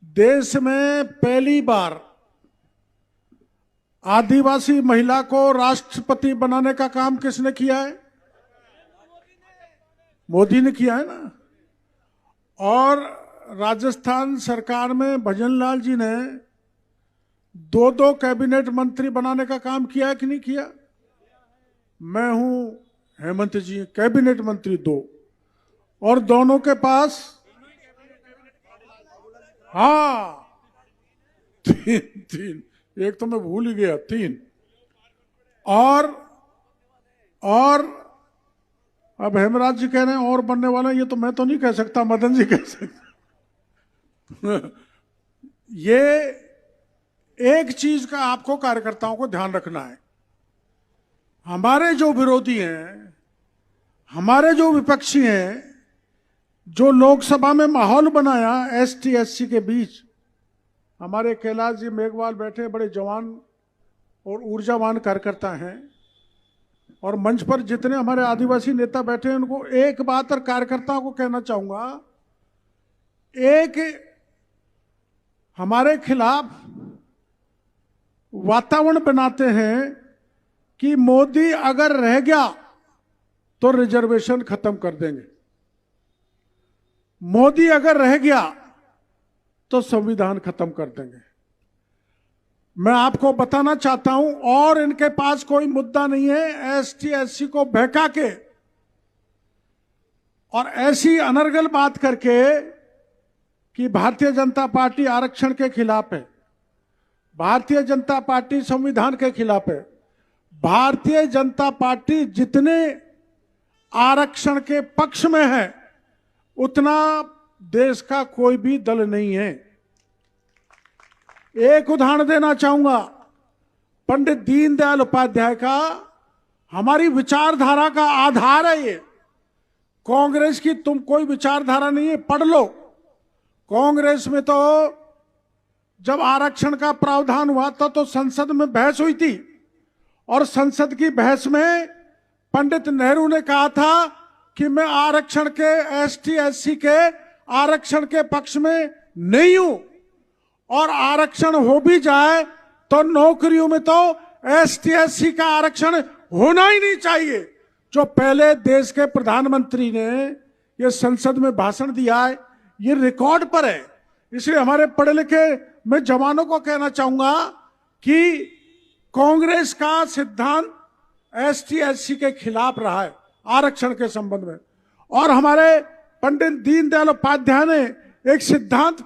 देश में पहली बार आदिवासी महिला को राष्ट्रपति बनाने का काम किसने किया है? मोदी ने किया है ना। और राजस्थान सरकार में भजनलाल जी ने दो कैबिनेट मंत्री बनाने का काम किया है कि नहीं किया? मैं हूं हेमंत जी कैबिनेट मंत्री 2, और दोनों के पास तीन, एक तो मैं भूल ही गया, 3। और अब हेमराज जी कह रहे हैं और बनने वाला, ये तो मैं तो नहीं कह सकता, मदन जी कह सकते। ये एक चीज का आपको कार्यकर्ताओं को ध्यान रखना है, हमारे जो विरोधी हैं, हमारे जो विपक्षी हैं, जो लोकसभा में माहौल बनाया एसटी एससी के बीच, हमारे कैलाश जी मेघवाल बैठे बड़े जवान और ऊर्जावान कार्यकर्ता हैं, और मंच पर जितने हमारे आदिवासी नेता बैठे हैं, उनको एक बात और कार्यकर्ताओं को कहना चाहूंगा, एक हमारे खिलाफ वातावरण बनाते हैं कि मोदी अगर रह गया तो रिजर्वेशन खत्म कर देंगे, मोदी अगर रह गया तो संविधान खत्म कर देंगे। मैं आपको बताना चाहता हूं, और इनके पास कोई मुद्दा नहीं है एसटी एससी को बहका के और ऐसी अनर्गल बात करके कि भारतीय जनता पार्टी आरक्षण के खिलाफ है, भारतीय जनता पार्टी संविधान के खिलाफ है। भारतीय जनता पार्टी जितने आरक्षण के पक्ष में है, उतना देश का कोई भी दल नहीं है। एक उदाहरण देना चाहूंगा, पंडित दीनदयाल उपाध्याय का हमारी विचारधारा का आधार है ये। कांग्रेस की तुम कोई विचारधारा नहीं है, पढ़ लो। कांग्रेस में तो जब आरक्षण का प्रावधान हुआ था तो संसद में बहस हुई थी, और संसद की बहस में पंडित नेहरू ने कहा था कि मैं आरक्षण के एसटी एससी के आरक्षण के पक्ष में नहीं हूं, और आरक्षण हो भी जाए तो नौकरियों में तो एसटी एससी का आरक्षण होना ही नहीं चाहिए। जो पहले देश के प्रधानमंत्री ने ये संसद में भाषण दिया है, ये रिकॉर्ड पर है। इसलिए हमारे पढ़े लिखे मैं जवानों को कहना चाहूंगा कि कांग्रेस का सिद्धांत एसटी एससी के खिलाफ रहा है आरक्षण के संबंध में, और हमारे पंडित दीनदयाल उपाध्याय ने एक सिद्धांत